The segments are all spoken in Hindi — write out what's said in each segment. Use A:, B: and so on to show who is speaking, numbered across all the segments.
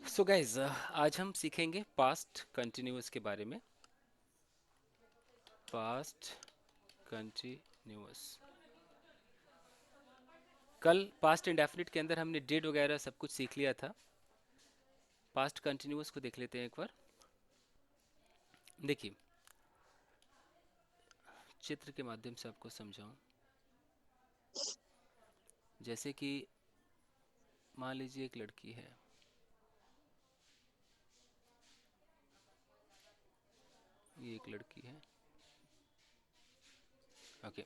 A: सो गाइज, आज हम सीखेंगे पास्ट कंटिन्यूअस के बारे में। Past continuous. कल पास्ट इंडेफिनिट के अंदर हमने डिड वगैरह सब कुछ सीख लिया था। पास्ट कंटिन्यूअस को देख लेते हैं एक बार। देखिए, चित्र के माध्यम से आपको समझाऊं। जैसे कि मान लीजिए एक लड़की है, ये एक लड़की है। ओके,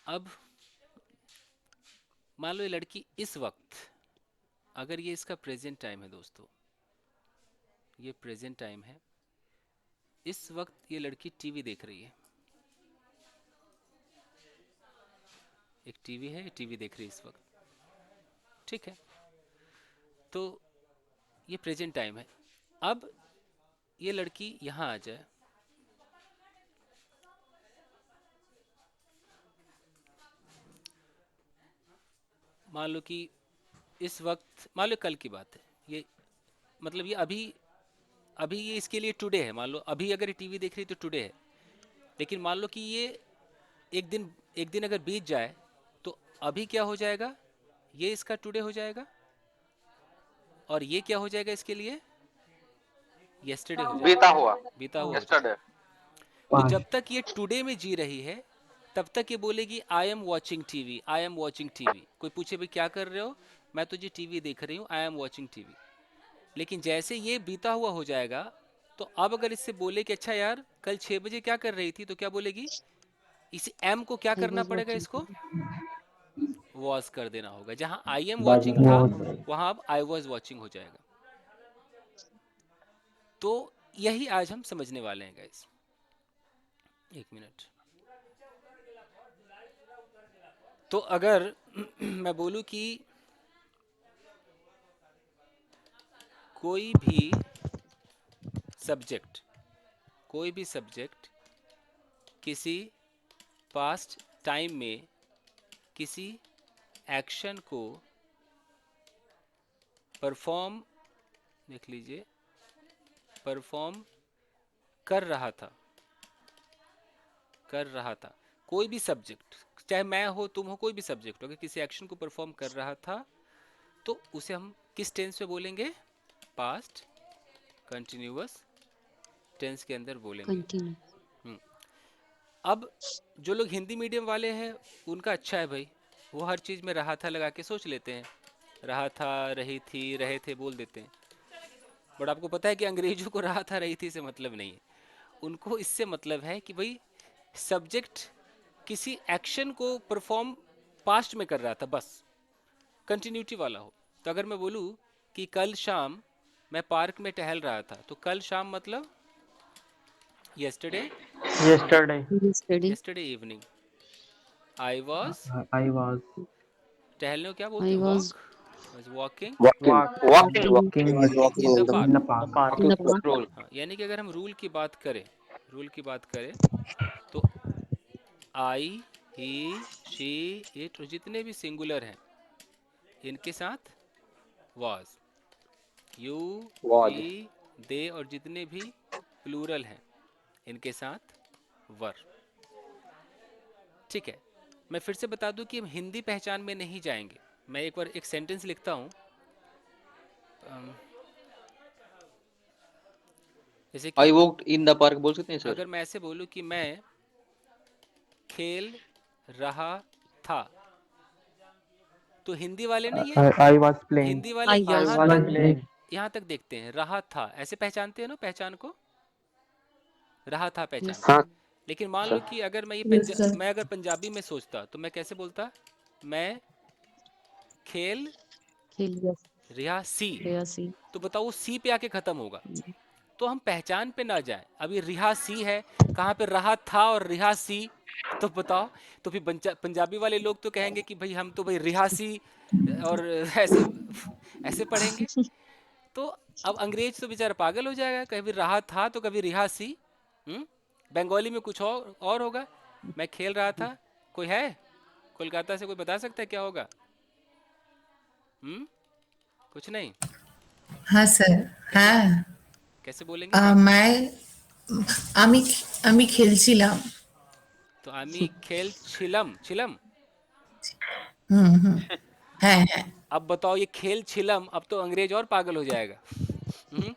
A: अब मान लो ये लड़की इस वक्त, अगर ये इसका प्रेजेंट टाइम है दोस्तों, ये प्रेजेंट टाइम है, इस वक्त ये लड़की टीवी देख रही है। एक टीवी है, टीवी देख रही है इस वक्त, ठीक है। तो ये प्रेजेंट टाइम है। अब ये लड़की यहाँ आ जाए, मान लो कि इस वक्त, मान लो कल की बात है ये, मतलब ये अभी अभी ये इसके लिए टुडे है। मान लो अभी अगर ये टीवी देख रही है तो टुडे है। लेकिन मान लो कि ये एक दिन अगर बीत जाए तो अभी क्या हो जाएगा, ये इसका टुडे हो जाएगा, और ये क्या हो जाएगा इसके लिए, यस्टरडे हो
B: बीता
A: जाएगा,
B: हुआ,
A: बीता हुआ हो
B: यस्टरडे।
A: जाएगा। तो जब तक ये टुडे में जी रही है तब तक ये बोलेगी I am watching TV, I am watching TV. कोई पूछे भाई क्या कर रहे हो, मैं तुझे टीवी देख रही हूँ, आई एम वॉचिंग टीवी। लेकिन जैसे ये बीता हुआ हो जाएगा, तो अब अगर इससे बोले कि अच्छा यार कल 6 बजे क्या कर रही थी, तो क्या बोलेगी, इस एम को क्या
C: I
A: करना
C: was
A: पड़ेगा,
C: watching
A: इसको वॉज कर देना होगा। जहां आई एम
D: बाद
A: वॉचिंग
D: में
A: था
D: बहुत
A: वहां अब आई वॉज वॉचिंग हो जाएगा। तो यही आज हम समझने वाले हैं गाइस। एक मिनट। तो अगर मैं बोलूं कि कोई भी सब्जेक्ट, कोई भी सब्जेक्ट किसी पास्ट टाइम में किसी एक्शन को परफॉर्म, देख लीजिए, परफॉर्म कर रहा था, कर रहा था, कोई भी सब्जेक्ट, चाहे मैं हो तुम हो, कोई भी सब्जेक्ट अगर किसी एक्शन को परफॉर्म कर रहा था, तो उसे हम किस टेंस में बोलेंगे, पास्ट कंटिन्यूअस टेंस के अंदर बोलेंगे।
C: continue.
A: हम्म। अब जो लोग हिंदी मीडियम वाले हैं उनका अच्छा है भाई, वो हर चीज़ में रहा था लगा के सोच लेते हैं, रहा था, रही थी, रहे थे बोल देते हैं। बट आपको पता है कि अंग्रेजों को रहा था रही थी से मतलब नहीं है। उनको इससे मतलब है कि भाई सब्जेक्ट किसी एक्शन को परफॉर्म पास्ट में कर रहा था, बस कंटिन्यूटी वाला हो। तो अगर मैं बोलूँ कि कल शाम मैं पार्क में टहल रहा था, तो कल शाम मतलब yesterday,
D: yesterday
C: Yesterday,
A: yesterday evening I was,
D: I was
A: टहलने को क्या बोलते
C: I
A: हैं,
C: was
A: walk, was walking
B: walking,
D: walk
B: walking,
C: walking
D: walking
A: in the
D: in
A: park.
D: the park.
B: Park,
C: in the park.
B: Scroll.
A: हाँ, यानी कि अगर हम रूल की बात करें, रूल की बात करें, तो आई, ही, शी, इट और जितने भी सिंगुलर हैं इनके साथ वाज, यू, वी,
B: वॉज।
A: दे और जितने भी प्लूरल हैं इनके साथ वर। ठीक है, मैं फिर से बता दूं कि हम हिंदी पहचान में नहीं जाएंगे। मैं एक बार एक सेंटेंस लिखता हूं, जैसे कि
B: I walked in the park बोल सकते हैं सर।
A: अगर मैं ऐसे बोलूं कि मैं खेल रहा था, तो हिंदी वाले ना ये,
D: I was playing.
A: हिंदी वाले
C: I
D: I
C: was
A: यहाँ
D: was
A: तक,
C: playing.
D: playing.
A: यहाँ तक देखते हैं, रहा था ऐसे पहचानते हैं ना, पहचान को रहा था
C: Yes,
A: पहचानते हैं।
B: हाँ
A: लेकिन मान लो
B: सर।
A: कि अगर मैं ये
C: yes, sir.
A: मैं अगर पंजाबी में सोचता तो मैं कैसे बोलता, मैं खेल
C: Yes,
A: रिहा सी,
C: there see.
A: तो बताओ वो सी पे आके खत्म होगा। तो हम पहचान पे ना जाए, अभी रिहा सी है, कहाँ पे रहा था और रिहा सी, तो बताओ। तो फिर पंजाबी वाले लोग तो कहेंगे कि भाई हम तो भाई रिहासी और ऐसे ऐसे पढ़ेंगे। तो अब अंग्रेज तो बेचारा पागल हो जाएगा, कभी रहा था तो कभी रिहासी। बंगाली में कुछ और होगा, मैं खेल रहा था। कोई है कोलकाता से, कोई बता सकता है क्या होगा? कुछ नहीं।
C: हाँ सर।
A: कैसे
C: হ্যাঁ
A: कैसे बोलेंगे भाई?
C: मैं আমি আমি খেলছিলাম।
A: तो आमी खेल छिलम छिलम।
C: হুম হুম। হ্যাঁ হ্যাঁ।
A: अब बताओ ये खेल छिलम, अब तो अंग्रेज और पागल हो जाएगा। हम्म,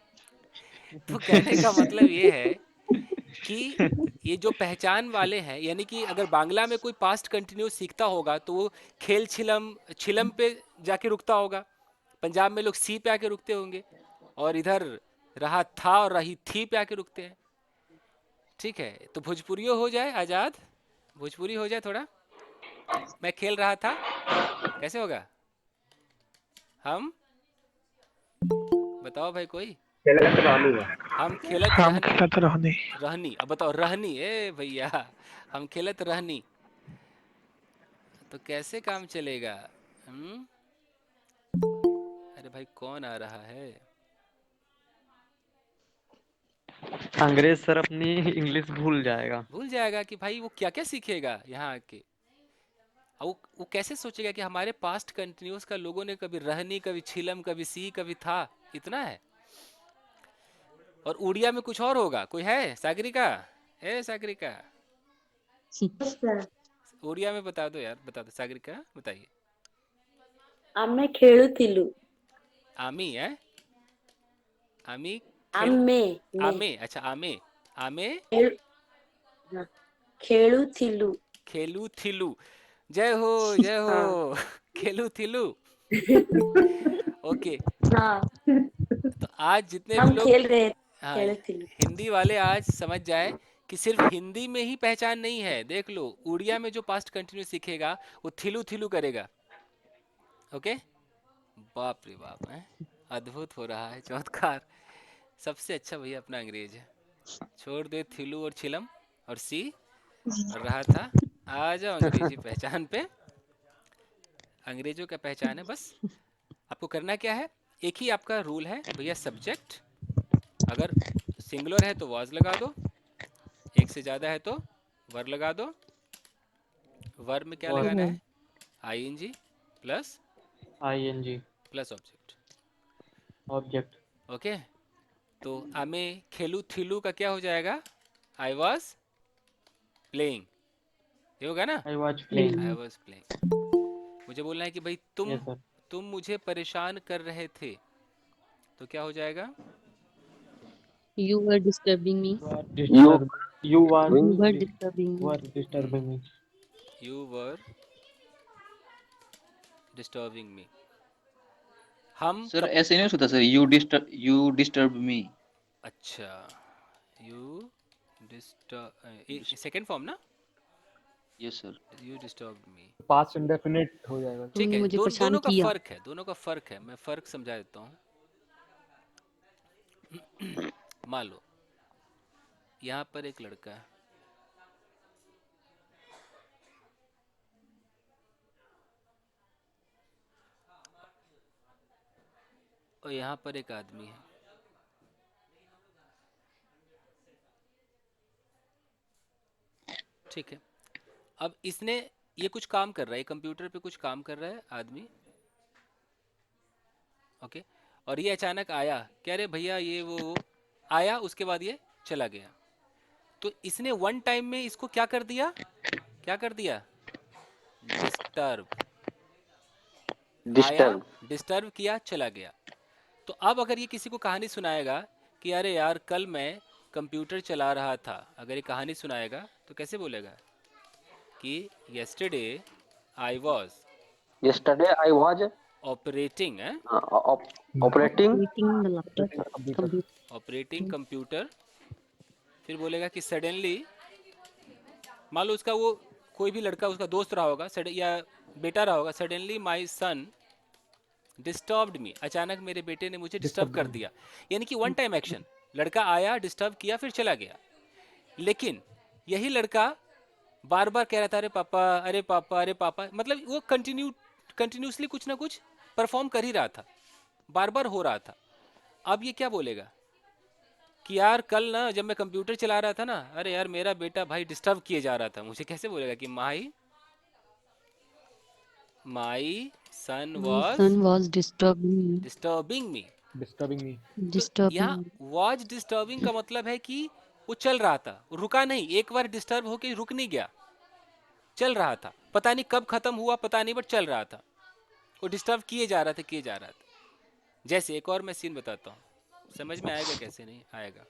A: तो कहने का मतलब ये है कि ये जो पहचान वाले हैं, यानी कि अगर बांग्ला में कोई पास्ट कंटिन्यूस सीखता होगा तो वो खेल छिलम छिलम पे जाके रुकता होगा। पंजाब में लोग सी पे आके रुकते होंगे, और इधर रहा था और रही थी पे आके रुकते हैं। ठीक है, तो भोजपुरियो हो जाए आजाद, भोजपुरी हो जाए थोड़ा। मैं खेल रहा था, कैसे होगा? हम, बताओ भाई कोई।
E: खेलत रहनी है।
A: हम खेलत
F: हम
A: रहनी।
F: खेलत रहनी।
A: रहनी, अब बताओ रहनी, ए भैया, हम खेलत रहनी, तो कैसे काम चलेगा? हम्म, अरे भाई कौन आ रहा है?
B: अंग्रेज सर अपनी इंग्लिश भूल जाएगा।
A: भूल जाएगा कि भाई वो क्या क्या सीखेगा यहाँ आके। और वो कैसे सोचेगा कि हमारे पास्ट कंटिन्यूस का लोगों ने कभी रहनी, कभी छिलम, कभी सी, कभी था, इतना है। और उड़िया में कुछ और होगा। कोई है सागरिका? ए सागरिका, उड़िया में बता दो यार, बता दो सागरिका, बताइए।
G: ଆମେ ଖେଳୁଥିଲୁ।
A: आमी है, आमी खेल,
G: ଆମେ ମେ
A: आमे, अच्छा आमे, आमे
G: ଖେଳୁ- ହଁ, ଖେଳୁଥିଲୁ।
A: खेलू थिलू। जय हो जय हो।
G: हाँ
A: खेलू थिलू। ओके,
G: हाँ
A: तो आज जितने भी
G: हम
A: लोग,
G: खेल रहे
A: हाँ,
G: खेलुथिलु।
A: हिंदी वाले आज समझ जाए कि सिर्फ हिंदी में ही पहचान नहीं है। देख लो, उड़िया में जो पास्ट कंटिन्यूस सीखेगा वो थिलू थिलू करेगा। ओके, बाप रे बाप है, अद्भुत हो रहा है, चमत्कार। सबसे अच्छा भैया अपना अंग्रेज है। छोड़ दे थिलू और छिलम और सी और रहा था। आ जाओ अंग्रेजी पहचान पे। अंग्रेजों का पहचान है बस। आपको करना क्या है, एक ही आपका रूल है भैया, सब्जेक्ट अगर सिंगुलर है तो वाज लगा दो, एक से ज़्यादा है तो वर लगा दो। वर में क्या
B: और
A: लगाना है? ING plus
B: ING
A: plus object.
B: Object.
A: Okay, तो आमे खेलू थिलू का क्या हो जाएगा? आई वॉज प्लेइंग, ये होगा ना?
B: I was playing.
A: I was playing. मुझे बोलना है कि भाई
B: यस सर।
A: तुम मुझे परेशान कर रहे थे, तो क्या हो जाएगा?
H: You were disturbing me.
E: You
B: disturb, you was
H: You
E: doing
H: were disturbing me.
B: Were disturbing me.
A: You were disturbing me. हम
B: सर
A: कब,
B: ऐसे नहीं हो सकता सर, यू डिस्टर्ब मी।
A: अच्छा, यू डिस्टर्ब, सेकेंड फॉर्म ना,
B: yes sir.
A: You disturb me.
E: Past indefinite हो जाएगा।
A: ठीक
H: तुमने
A: है,
H: मुझे परेशान
A: दोनों का
H: किया।
A: फर्क है, दोनों का फर्क है, मैं फर्क समझा देता हूँ। मान लो यहाँ पर एक लड़का है, और यहाँ पर एक आदमी है। ठीक है, अब इसने ये कुछ काम कर रहा है, कंप्यूटर पे कुछ काम कर रहा है आदमी। ओके, और ये अचानक आया, क्या रे भैया ये वो आया, उसके बाद ये चला गया। तो इसने वन टाइम में इसको क्या कर दिया? क्या कर दिया? डिस्टर्ब। आया,
E: डिस्टर्ब।
A: डिस्टर्ब किया, चला गया। तो अब अगर ये किसी को कहानी सुनाएगा कि अरे यार कल मैं कंप्यूटर चला रहा था, अगर ये कहानी सुनाएगा तो कैसे बोलेगा कि yesterday I was
E: Yesterday I was
A: operating
E: operating
H: Operating the laptop.
E: computer.
H: Computer.
A: Operating computer. फिर बोलेगा कि सडनली, मान लो उसका वो कोई भी लड़का उसका दोस्त रहा होगा या बेटा रहा होगा, सडनली माई सन डिस्टर्ब्ड मी, अचानक मेरे बेटे ने मुझे डिस्टर्ब कर दिया। यानी कि वन टाइम एक्शन, लड़का आया, डिस्टर्ब किया, फिर चला गया। लेकिन यही लड़का बार बार कह रहा था अरे पापा, अरे पापा, अरे पापा, मतलब वो कंटिन्यूसली कुछ ना कुछ परफॉर्म कर ही रहा था, बार बार हो रहा था। अब ये क्या बोलेगा कि यार कल ना जब मैं कंप्यूटर चला रहा था ना, अरे यार मेरा बेटा भाई डिस्टर्ब किए जा रहा था मुझे। कैसे बोलेगा कि माई सन
H: My son was disturbing me.
A: Disturbing me.
H: Disturbing
A: यहाँ
H: me.
A: वॉज डिस्टर्बिंग का मतलब है कि वो चल रहा था, रुका नहीं, एक बार डिस्टर्ब होके रुक नहीं गया, चल रहा था, पता नहीं कब खत्म हुआ पता नहीं, बट चल रहा था, वो डिस्टर्ब किए जा रहा था। जैसे एक और मैं सीन बताता हूँ, समझ में आएगा कैसे नहीं आएगा,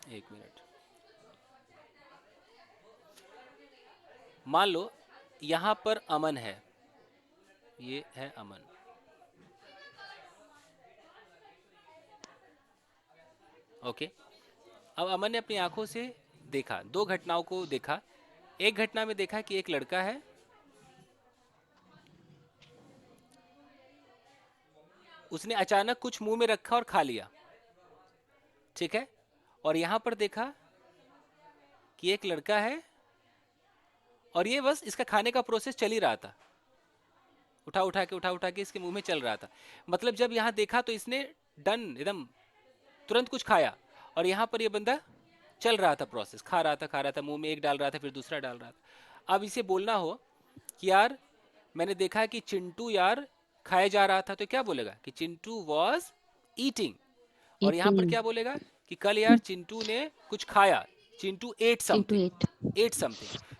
A: एक मिनट। मान लो यहाँ पर अमन है, ये है अमन, ओके। अब अमन ने अपनी आंखों से देखा, दो घटनाओं को देखा। एक घटना में देखा कि एक लड़का है, उसने अचानक कुछ मुंह में रखा और खा लिया, ठीक है। और यहां पर देखा कि एक लड़का है और ये बस इसका खाने का प्रोसेस चल ही रहा था, उठा उठा के इसके मुंह में चल रहा था। मतलब जब यहां देखा तो इसने डन एकदम तुरंत कुछ खाया, और यहाँ पर ये बंदा चल रहा था प्रोसेस, खा रहा था, मुंह में एक डाल रहा था फिर दूसरा डाल रहा था। अब इसे बोलना हो कि यार मैंने देखा कि चिंटू यार खाया जा रहा था, तो क्या बोलेगा कि चिंटू वॉज ईटिंग। और यहाँ पर क्या बोलेगा कि कल यार चिंटू ने कुछ खाया, चिंटू एट समथिंग।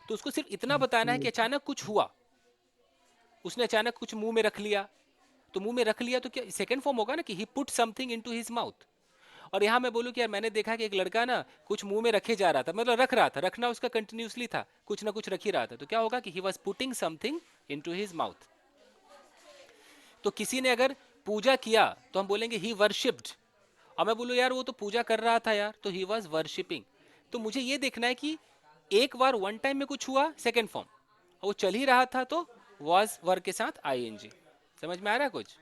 A: तो उसको सिर्फ इतना बताना है कि अचानक कुछ हुआ, उसने अचानक कुछ मुंह में रख लिया। तो मुंह में रख लिया तो क्या सेकंड फॉर्म होगा ना कि he put something into his mouth. और यहाँ मैं बोलूँ कि यार मैंने देखा कि एक लड़का ना कुछ मुंह में रखे जा रहा था, मतलब रख रहा था, रखना उसका कंटिन्यूसली था, कुछ ना कुछ रख ही रहा था। तो क्या होगा कि he was putting something into his mouth. तो किसी ने अगर पूजा किया तो हम बोलेंगे ही वर्शिप्ड, और मैं बोलूँ यार वो तो पूजा कर रहा था यार, तो ही वॉज वर्शिपिंग। तो मुझे ये देखना है कि एक बार वन टाइम में कुछ हुआ सेकेंड फॉर्म, और वो चल ही रहा था तो वॉज वर्ब के साथ आईएनजी। समझ में आ रहा है कुछ?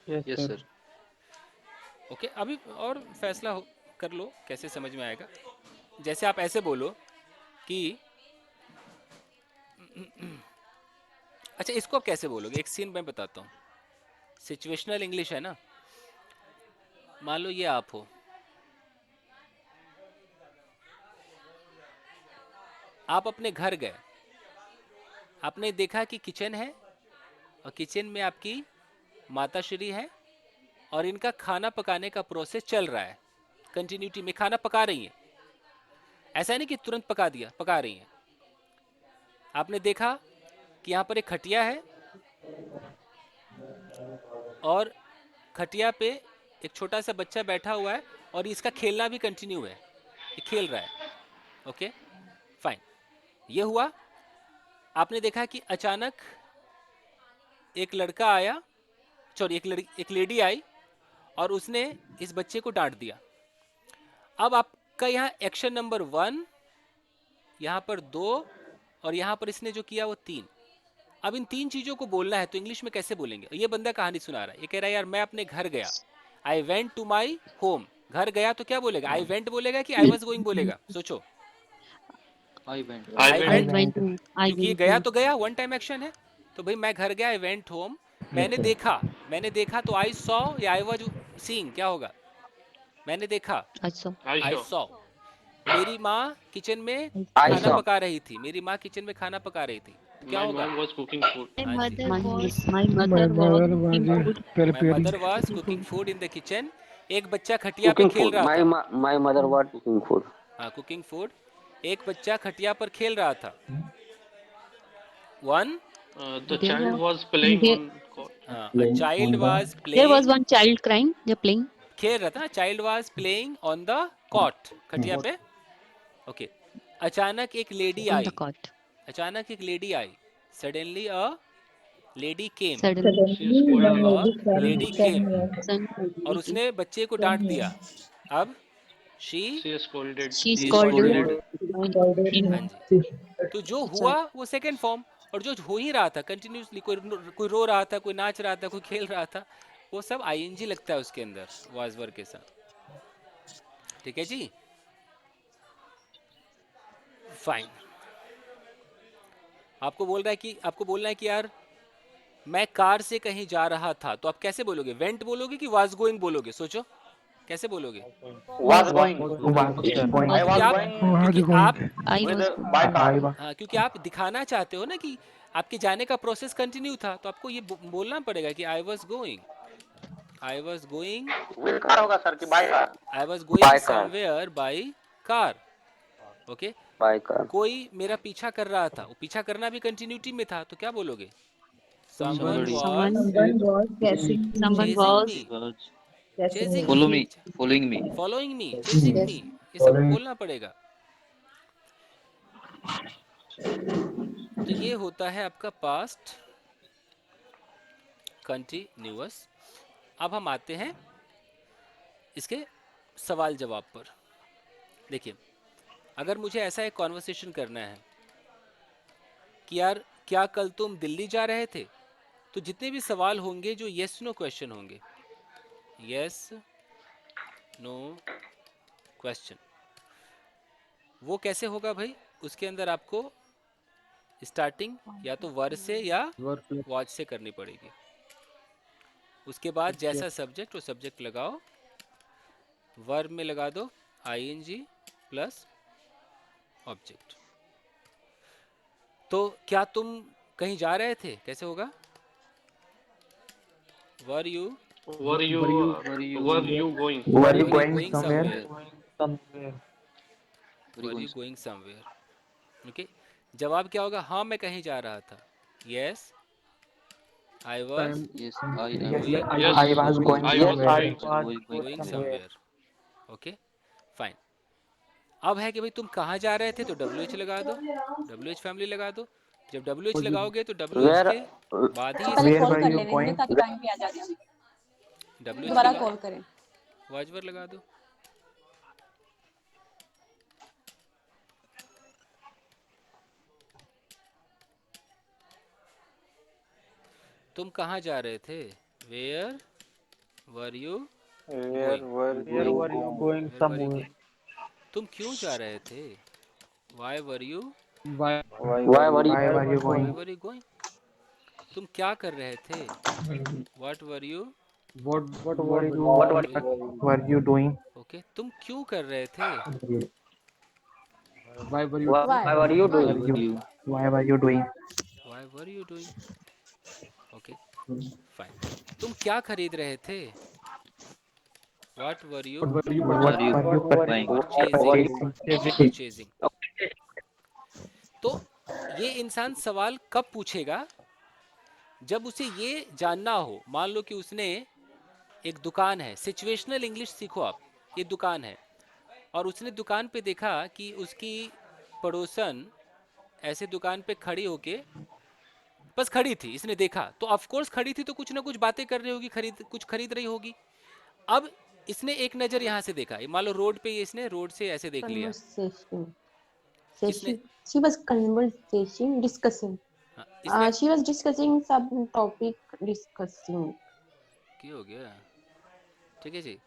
B: Yes sir.
A: ओके, अभी और फैसला कर लो कैसे समझ में आएगा। जैसे आप ऐसे बोलो कि अच्छा, इसको आप कैसे बोलोगे? एक सीन मैं बताता हूँ, सिचुएशनल इंग्लिश है ना। मान लो ये आप हो, आप अपने घर गए, आपने देखा कि किचन है और किचन में आपकी माताश्री है और इनका खाना पकाने का प्रोसेस चल रहा है, कंटिन्यूटी में खाना पका रही हैं। ऐसा नहीं कि तुरंत पका दिया, पका रही हैं। आपने देखा कि यहाँ पर एक खटिया है और खटिया पे एक छोटा सा बच्चा बैठा हुआ है और इसका खेलना भी कंटिन्यू है, ये खेल रहा है। ओके फाइन, ये हुआ। आपने देखा कि अचानक एक लड़का आया, सॉरी एक लेडी आई और उसने इस बच्चे को डांट दिया। अब आपका यहाँ एक्शन नंबर 1, यहाँ पर 2 और यहाँ पर इसने जो किया वो 3। अब इन 3 चीजों को बोलना है तो इंग्लिश में कैसे बोलेंगे? ये बंदा कहानी सुना रहा है, ये कह रहा है यार मैं अपने घर गया, I went to my home. घर गया तो क्या बोलेगा? आई वेंट बोलेगा कि आई वॉज गोइंग बोलेगा? सोचो।
B: I went.
A: क्योंकि ये गया तो गया, वन टाइम एक्शन है। तो भाई मैं घर गया, आई वेंट होम। मैंने देखा तो आई सॉ या आई वाज सीइंग, क्या होगा? मैंने देखा, आई सॉ। मेरी माँ किचन में खाना पका रही थी, मेरी माँ किचन में खाना पका रही थी, तो क्या होगा?
H: My mother
A: was cooking food in the kitchen. एक बच्चा खटिया पे खेल रहा था।
E: My mother was cooking food.
A: हाँ, कुकिंग फूड। एक बच्चा खटिया पर खेल रहा था। 1
F: The child was playing on court.
A: Child was
H: There was
A: playing,
H: one child crying. They're playing.
A: खेल रहा था। Child was playing on the cot, खटिया पे। ओके, अचानक एक लेडी
H: On
A: आई,
H: the cot.
A: अचानक एक लेडी आई। Suddenly a lady came,
H: Suddenly,
F: She scolded.
A: Lady came
H: son,
A: और उसने बच्चे को डांट दिया। अब she
F: She scolded.
H: she
A: She
H: scolded.
A: हाँ जी। तो जो हुआ वो सेकेंड फॉर्म, और जो हो ही रहा था कंटिन्यूसली, कोई रो रहा था, कोई नाच रहा था, कोई खेल रहा था, वो सब आईएनजी लगता है उसके अंदर वाज वर्ब के साथ। ठीक है जी, फाइन। आपको बोलना है कि यार मैं कार से कहीं जा रहा था, तो आप कैसे बोलोगे? वेंट बोलोगे कि वाज गोइंग बोलोगे? सोचो कैसे बोलोगे?
E: Was going.
A: क्योंकि आप
H: I was.
A: हाँ, क्योंकि आप दिखाना चाहते हो ना कि आपके जाने का प्रोसेस कंटिन्यू था, तो आपको ये बोलना पड़ेगा कि I was going
E: will car होगा सर कि by car?
A: I was going
E: by car,
A: somewhere by car. Okay,
E: by car.
A: कोई मेरा पीछा कर रहा था, वो पीछा करना भी कंटिन्यूटी में था, तो क्या बोलोगे? Someone
D: Somebody
A: was
H: Someone
C: was guessing
H: someone
A: chasing
H: was
A: me,
C: guessing
A: chasing
C: me.
A: Me,
F: Following me.
A: Following me, chasing me,
C: Yes.
A: ये सब बोलना पड़ेगा। तो ये होता है आपका पास्ट कंटिन्यूअस। अब हम आते हैं इसके सवाल जवाब पर। देखिए, अगर मुझे ऐसा एक कॉन्वर्सेशन करना है कि यार क्या कल तुम दिल्ली जा रहे थे, तो जितने भी सवाल होंगे जो यस नो क्वेश्चन होंगे, यस नो क्वेश्चन, वो कैसे होगा भाई? उसके अंदर आपको स्टार्टिंग या तो वर से या वॉच से करनी पड़ेगी। उसके बाद जैसा सब्जेक्ट, वो सब्जेक्ट लगाओ, वर्ब में लगा दो आईएनजी प्लस ऑब्जेक्ट। तो क्या तुम कहीं जा रहे थे, कैसे होगा? वर you
F: Were you going?
B: Were you
A: going
B: going somewhere?
A: somewhere? Were you going somewhere. Okay, जवाब क्या होगा? हाँ मैं कहीं जा रहा था, yes I was
B: Yes,
F: Yes,
B: I was going
F: I was
B: somewhere.
F: going.
A: Going somewhere. Okay fine. अब है कि भाई तुम कहाँ जा रहे थे, तो WH लगा दो, WH फैमिली लगा दो। जब WH लगाओगे तो WH
E: वेयर,
A: के बाद ही
I: पहले
B: Where
I: कॉल
B: were
I: कर
B: you
I: लेने
B: going?
I: देंगे ताकि टाइम पे आ जाए,
A: WH
I: दोबारा
A: के
I: कॉल
A: बाद
I: करें।
A: वाजवर लगा दो। तुम कहाँ जा रहे थे? Where were you going?
D: Where were you going somewhere?
A: तुम क्यों जा रहे थे? Why were you
D: Why
E: why were
B: Why were you
A: why
B: going?
A: Were you going? तुम क्या कर रहे थे? What were you
D: what
B: Were you doing?
A: Okay, तुम क्यों कर रहे थे?
D: why were you
E: why were you
B: Were
E: doing?
B: you? Why were you doing?
A: Why were you doing? Okay fine. तुम क्या खरीद रहे थे? What were you
D: what were you
B: What were you
A: purchasing?
B: purchasing?
A: Purchasing. तो ये इंसान सवाल कब पूछेगा? जब उसे ये जानना हो, मान लो कि उसने एक दुकान है, सिचुएशनल इंग्लिश सीखो आप, ये दुकान है और उसने दुकान पे देखा कि उसकी पड़ोसन ऐसे दुकान पे खड़ी होके बस खड़ी थी, इसने देखा तो ऑफ कोर्स खड़ी थी तो कुछ ना कुछ बातें कर रही होगी, कुछ खरीद रही होगी। अब इसने एक नजर यहाँ से देखा, ये मान लो रोड पे, ये इसने रोड से ऐसे देख लिया,
I: Conversation.
A: इसने
I: She was conversation discussing.
A: हाँ, इसने
I: She was discussing some topic discussing.
A: क्या हो गया? ठीक है जी,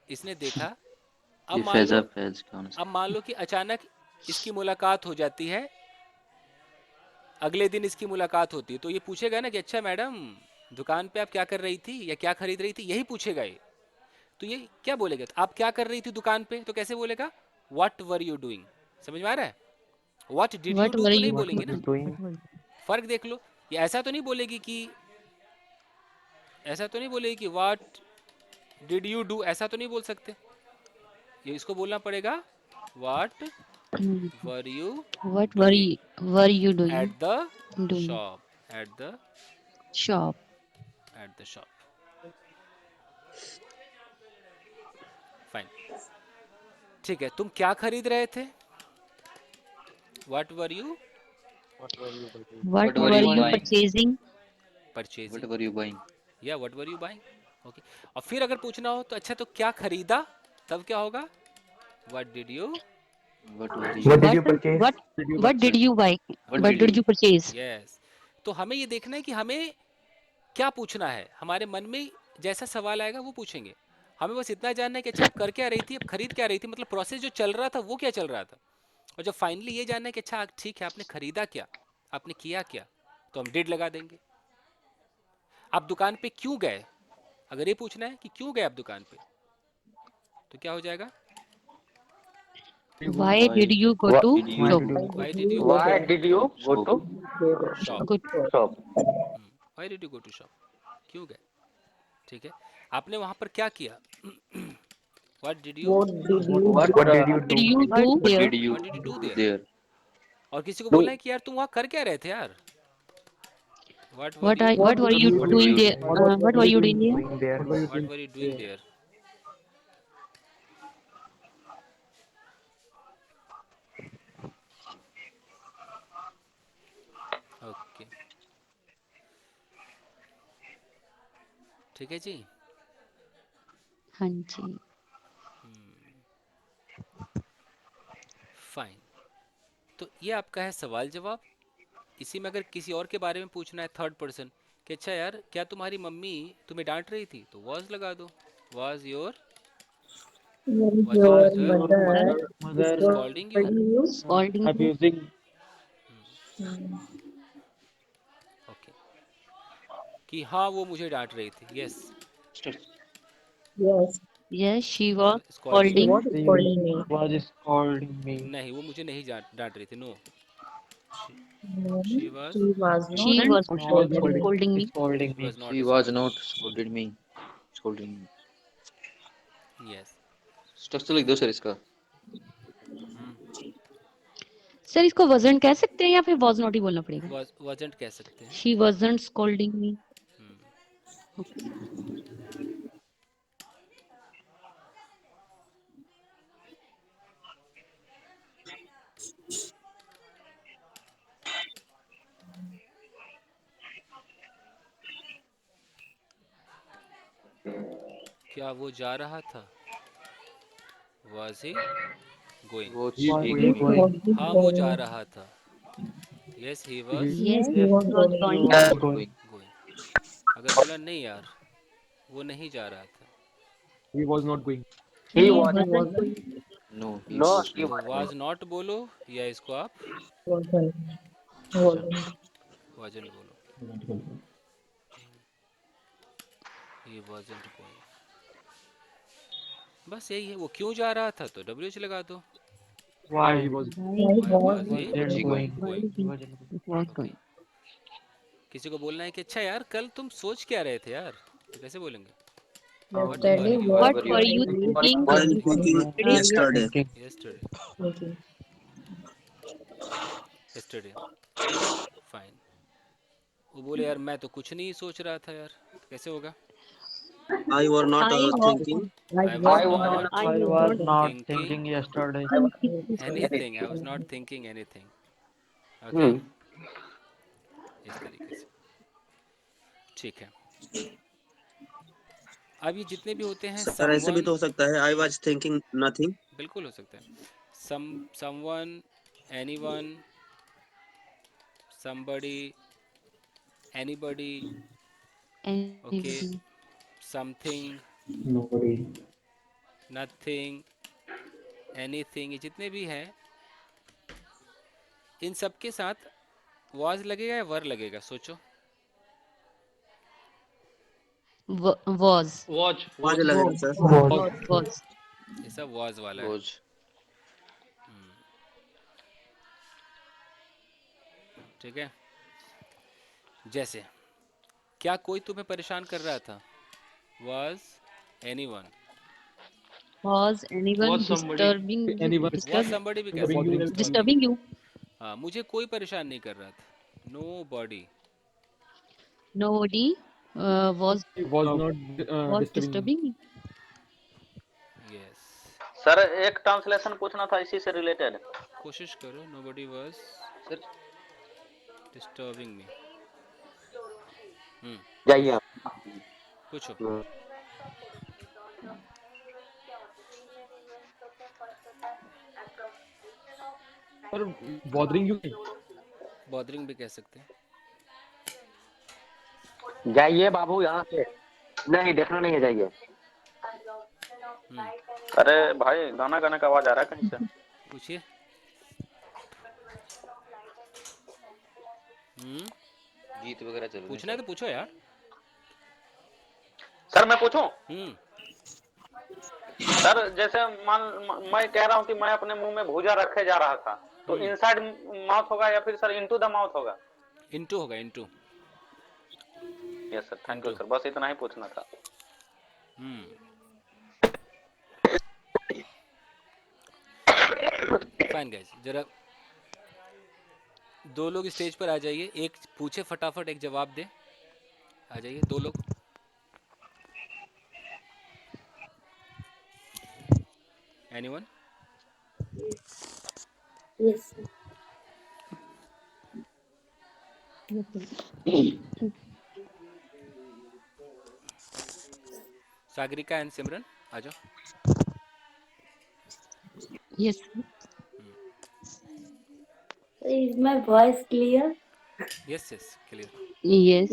A: इसने देखा। अब मान लो कि अचानक इसकी मुलाकात हो जाती है, अगले दिन इसकी मुलाकात होती है, तो ये पूछेगा ना कि अच्छा मैडम दुकान पे आप क्या कर रही थी या क्या खरीद रही थी, यही पूछेगा ये। तो ये क्या बोलेगा? तो आप क्या कर रही थी दुकान पे, तो कैसे बोलेगा? What were you doing? समझ में आ रहा है? What did you
H: What
A: do
H: were
A: तो नहीं
H: you
A: बोलेंगे ना,
B: Doing?
A: फर्क देख लो। ये ऐसा तो नहीं बोलेगी कि, ऐसा तो नहीं बोलेगी कि व्हाट डिड यू डू, ऐसा तो नहीं बोल सकते। ये इसको बोलना पड़ेगा what were you
H: what were you doing
A: at the
H: doing
A: shop, at the
H: shop?
A: Shop. Fine, ठीक है। तुम क्या खरीद रहे थे? What were you
H: What were you purchasing?
A: Purchasing या what were you buying? Okay, और फिर अगर पूछना हो तो अच्छा तो क्या खरीदा, तब क्या होगा? What did you
B: What did you purchase?
H: What did you buy? What did you purchase?
A: Yes. तो हमें ये देखना है कि हमें क्या पूछना है, हमारे मन में जैसा सवाल आएगा वो पूछेंगे। हमें बस इतना जानना है कि अच्छा आप कर क्या रही थी, अब खरीद क्या रही थी, मतलब प्रोसेस जो चल रहा था वो क्या चल रहा था। और जब फाइनली ये जानना है कि अच्छा ठीक है आपने खरीदा क्या, आपने किया क्या, तो हम डिड लगा देंगे। आप दुकान पे क्यों गए, अगर ये पूछना है कि क्यों गए आप दुकान पे, तो क्या हो जाएगा?
H: Why did you go
E: Wha-
H: to
D: Why
H: shop?
D: did you
A: Why did you
E: Why did you go to
A: shop?
H: Good.
E: shop?
A: Why did you go to shop? क्यों गए? ठीक है, आपने वहां पर क्या किया? What did you
C: What did you
D: what
C: do?
D: did you
H: Did
D: do?
H: you do there?
A: What did you do there? और किसी को
E: Do
A: बोलना है कि यार तुम वहां कर क्या रहे थे यार? What were you
H: What were you
D: What
H: doing there? What were you doing there?
B: Going there.
D: What were you
A: What
D: doing
A: were you doing there? Okay, ठीक है जी।
H: हाँ जी।
A: फाइन, तो ये आपका है सवाल जवाब। इसी में अगर किसी और के बारे में पूछना है थर्ड पर्सन कि अच्छा यार क्या तुम्हारी मम्मी तुम्हें डांट रही थी, तो वॉज लगा दो। Was your
C: Was
A: was your
C: your
A: mother
C: mother
D: mother
A: scolding you?
C: scolding you?
H: Scolding you.
D: abusing?
A: Okay, कि हाँ वो मुझे डांट रही थी। Yes,
C: Yes,
H: Yes, she was
A: scolding
C: she
A: me.
H: scolding
C: was
D: She
C: scolding me.
D: was scolding me.
A: नहीं, वो मुझे नहीं डांट रही थी। No,
C: No,
A: she was
C: she was
H: She
C: not
H: was
D: She was
C: scolding me.
H: scolding me.
D: scolding
A: she
D: me.
A: Was not scolding.
F: scolded me. Scolding me.
A: Yes.
F: Structure लिख दो सर इसका.
H: सर इसको wasn't कह सकते हैं या फिर was not ही बोलना पड़ेगा?
A: wasn't कह सकते हैं।
H: She wasn't scolding me. Okay.
A: क्या वो जा रहा था? Was he going?
F: Was
D: He
F: he
D: was
F: going?
C: Was
D: going.
C: he
A: हाँ वो जा
C: going?
A: रहा था। Yes he
D: He,
A: was
H: Yes,
C: He
H: he
C: was
H: was
C: going.
D: he
H: going.
D: was going.
A: going। अगर बोला नहीं यार वो नहीं जा रहा था,
D: He was not going.
E: he
H: He
E: was
C: He
H: wasn't
C: wasn't.
H: going.
F: No, he
E: no
F: was
E: he
A: तो
F: not
E: was
A: was
F: going.
A: not बोलो या इसको आप
C: Wasn't.
F: अच्छा.
C: Wasn't.
A: wasn't बोलो। He wasn't going। बस यही है। वो क्यों जा रहा था तो WH लगा दो।
D: Why he was
C: Why
A: Why
C: was
A: was he
D: wasn't going?
A: going?
D: He wasn't going.
H: Was
A: okay,
H: going.
A: किसी को बोलना है कि अच्छा यार कल तुम सोच क्या रहे थे यार, तो कैसे बोलेंगे? What
C: yesterday?
A: were you
C: What
H: What
F: Were
H: were
C: were
H: you
C: you
H: thinking
C: thinking
H: yesterday?
D: Thinking.
A: yesterday?
C: thinking?
A: yesterday fine. वो बोले यार मैं तो कुछ नहीं सोच रहा था यार, तो कैसे होगा?
J: I were not
H: I was
J: thinking
A: I was
E: I was
A: not
H: I
D: I
H: was
D: was
H: not
D: not
A: thinking
D: thinking yesterday.
A: anything। I was not thinking anything। Okay,
E: hmm
A: इस तरीके से। ठीक है, अब ये जितने भी होते हैं
J: सर ऐसे भी
A: someone,
J: तो हो सकता है I was thinking nothing।
A: बिल्कुल हो सकता है। someone, anyone, somebody, anybody, okay,
H: anybody.
A: something, nothing, anything, ये जितने भी हैं इन सब के साथ was लगेगा या वर लगेगा? सोचो।
H: Was.
F: Was.
J: मुझे लगेगा सर।
H: Was.
A: ऐसा was वाला है।
F: Was.
A: ठीक है, जैसे क्या कोई तुम्हें परेशान कर रहा था? Was anyone?
H: Was anyone
F: Was somebody.
H: disturbing you?
D: Anyone
A: Was somebody भी कह सकते
D: bothering
A: हैं।
D: you?
H: Disturbing you?
A: हाँ, मुझे कोई परेशान नहीं कर रहा था। Nobody।
H: Nobody was
D: Was not
H: was
D: disturbing me.
H: disturbing me.
A: Yes।
E: Sir एक ट्रांसलेशन पूछना था इसी से रिलेटेड।
A: कोशिश करो। Nobody was
F: Sir.
A: disturbing me।
E: जाइए आप।
A: पूछो।
D: Sir, bothering you?
A: Bothering भी कह सकते हैं।
E: जाइए बाबू यहाँ से। नहीं देखना नहीं है, जाइए। अरे भाई गाना गाने का आवाज आ रहा है कहीं से।
A: पूछिए।
F: गीत वगैरह चल रहे हैं
A: पूछना है
F: सर.
A: तो पूछो यार।
E: सर मैं पूछूं?
K: सर जैसे मैं कह रहा हूँ कि मैं अपने मुंह में भूजा रखे जा रहा था, तो इनसाइड माउथ होगा या फिर सर इनटू द माउथ होगा?
A: इनटू होगा, into.
K: Yes sir, thank you sir, बस इतना ही पूछना था।
A: फाइन गाइस, जरा दो लोग स्टेज पर आ जाइए, एक पूछे फटाफट, एक जवाब दे। आ जाइए दो लोग। एनीवन?
G: Yes.
A: सागरिका एंड सिमरन आ जाओ।
H: Yes.
G: Is my voice clear?
A: Yes yes, clear.
H: Yes.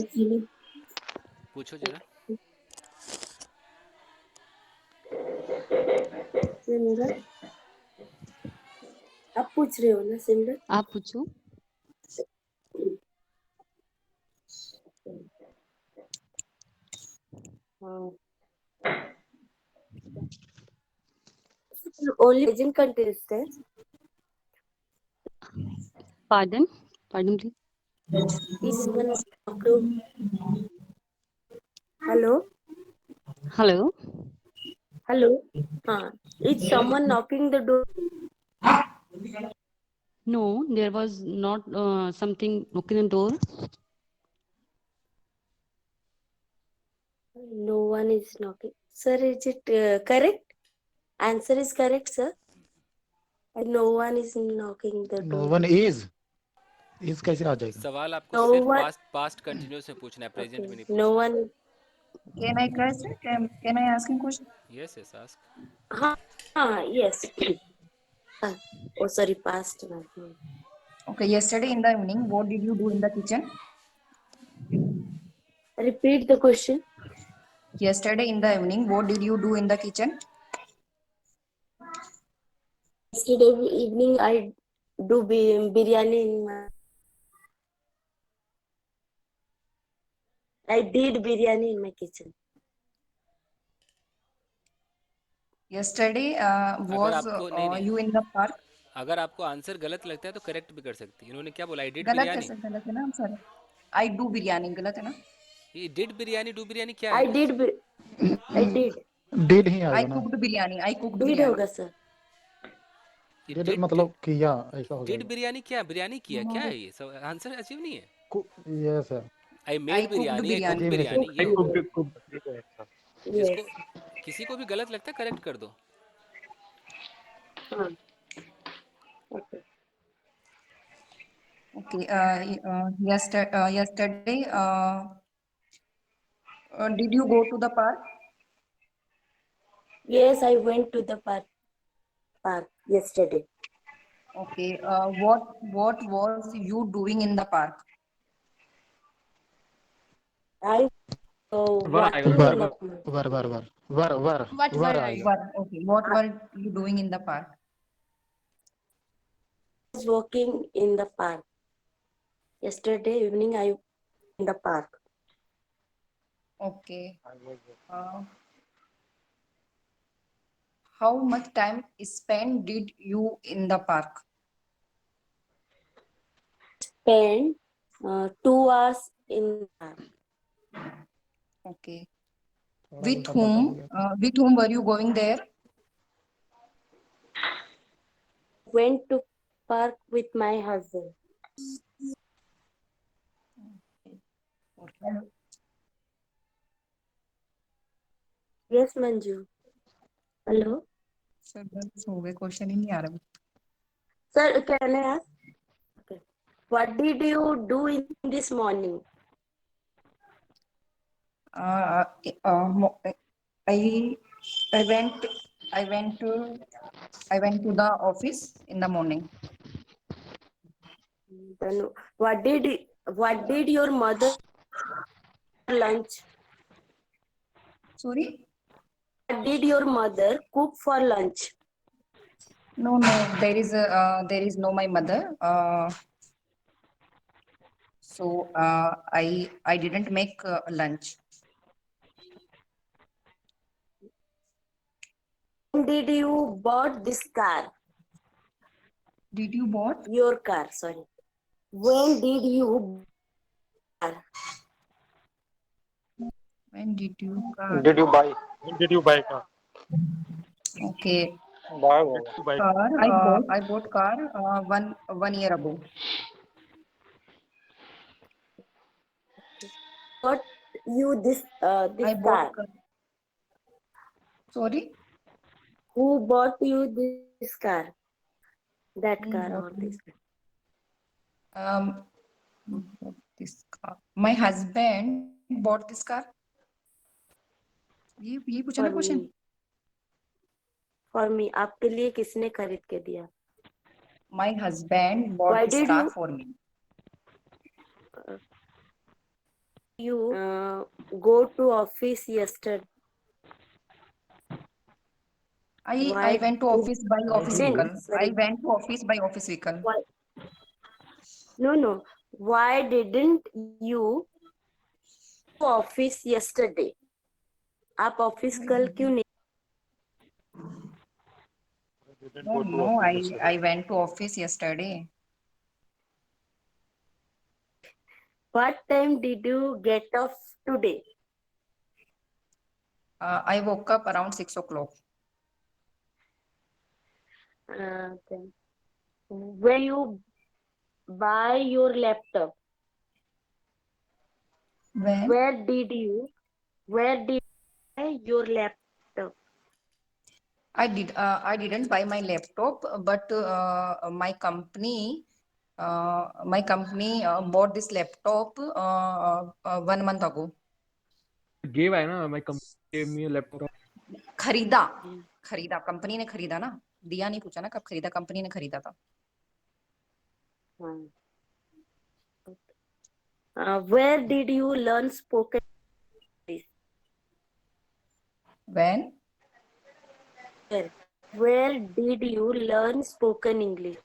A: पूछो जरा।
G: सिमरन, आप पूछ रहे हो ना सिमरन?
H: आप पूछो।
G: Only Asian contestant.
H: Pardon? Pardon, please.
G: Is one hello?
H: Hello?
G: Hello? Is someone knocking the door?
H: No, there was not something knocking the door.
G: No one is knocking. Sir, is it correct? Answer is correct, sir. And no one is knocking the door.
L: No one is कैसे आ जाएगा?
A: सवाल आपको
G: No
A: सिर्फ
G: one.
A: पास्ट कंटिन्यूस में पूछना है, प्रेजेंट में नहीं
G: No
A: पूछना।
G: one.
C: Can I question? Can I ask him question?
A: Yes yes, ask.
G: Yes. Oh, sorry, past.
C: Okay, yesterday in the evening, what did you do in the kitchen?
G: Repeat the question.
C: Yesterday in the evening, what did you do in the kitchen?
G: Yesterday evening, I do biryani in my. I did biryani in my kitchen.
C: Yesterday,
A: अगर
C: was
A: आपको नहीं,
C: you in the park?
A: अगर आपको आंसर गलत लगता है तो करेक्ट भी कर सकती है। इन्होंने क्या बोला? आई डिड
C: गलत
A: बिरयानी।
C: कैसे गलत है ना सर? I do बिरयानी गलत है ना?
A: ये डिड बिरयानी, डू बिरयानी क्या
G: I
A: है?
G: did. I did.
L: Did he
C: I
L: आएगा ना?
C: cooked biryani. I cooked
G: Did
C: biryani.
G: होगा सर.
L: डिड मतलब किया, ऐसा हो
A: डिड
L: जाएगा।
A: बिरयानी क्या? बिरयानी किया क्या है ये? सब आंसर अजीब नहीं है।
L: Yes sir.
A: I
C: I
A: made
C: cooked
A: biryani, I cook
C: biryani.
A: Biryani, ये होगा।
G: Yes.
A: जिसको किसी को भी गलत लगता है करेक्ट कर दो।
G: Okay.
C: Okay. Yesterday, did you go to the park?
G: Yes, I went to the park yesterday.
C: Okay. What was you doing in the park?
G: I walking in
L: were
G: the
L: वर वर वर वर वर वर आएगा।
C: Okay. What were you doing in the park?
G: I was walking in the park. Yesterday evening, I in the park.
C: Okay. How much time spent did you in the park?
G: Spent 2 hours in the park.
C: Okay.
L: थोड़ा
C: With
L: उल्टा पल्टा हो गया।
C: with whom were you going there?
G: Went to park with my husband. Yes, Manju. Hello.
C: Sir, बस हो गए, क्वेश्चन ही नहीं आ रहा।
G: Sir, can I ask? Okay. What did you do in this morning?
C: I went to the office in the morning.
G: Then what did your mother lunch?
C: Sorry?
G: What did your mother cook for lunch?
C: No, there is no my mother. So I didn't make lunch.
G: did you bought this car?
C: Did you bought?
G: Your car, sorry. When did you
C: When did you car?
K: Did you buy?
L: When did you buy car?
C: Okay.
K: Buy
L: When did you buy
C: Car. I bought car one year ago.
G: bought you this
C: I
G: car?
C: bought car. Sorry.
G: Who bought you this car? That
C: Who
G: car
C: bought
G: or
C: me?
G: this car?
C: Who bought this car? My husband bought this car. ये पूछा
G: For
C: ना क्वेश्चन.
G: me. For me. आपके लिए किसने खरीद के दिया?
C: My husband bought
G: Why
C: this
G: did
C: car
G: you
C: for me.
G: go to office yesterday?
C: I
G: Why
C: went to office by office
G: didn't?
C: vehicle. I
G: Sorry.
C: went to office by office vehicle.
G: Why? No. Why didn't you go office yesterday? आप ऑफिस कल क्यों नहीं?
L: Didn't
C: No,
L: go to
C: no.
L: office yesterday.
C: I went to office yesterday.
G: What time did you get off today?
C: I woke up around 6 o'clock.
G: Okay. When you buy your laptop,
C: When?
G: where did you buy your laptop?
C: I didn't buy my laptop, but my company bought this laptop 1 month ago.
D: Gave है ना, my company gave me a laptop.
C: खरीदा कंपनी ने खरीदा ना, दिया नहीं, पूछा ना कब खरीदा, कंपनी ने खरीदा था.
G: Where did you learn spoken English?
C: When?
G: Where did you learn spoken English?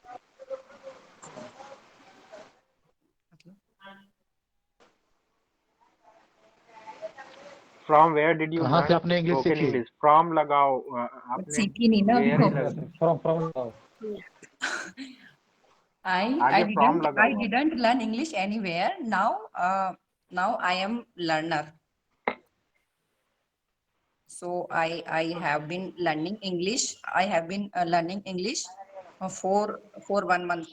K: From where did you
L: कहाँ से
K: learn
L: आपने इंग्लिश
K: spoken
L: सीखी?
K: English? From लगाओ आपने
C: सीखी नहीं ना अभी
K: where ही
C: तो.
K: लगा.
L: From
K: आगे from लगा
C: I
K: हुआ.
C: didn't learn English anywhere. Now I am learner. So I have been learning English. I have been learning English for 1 month.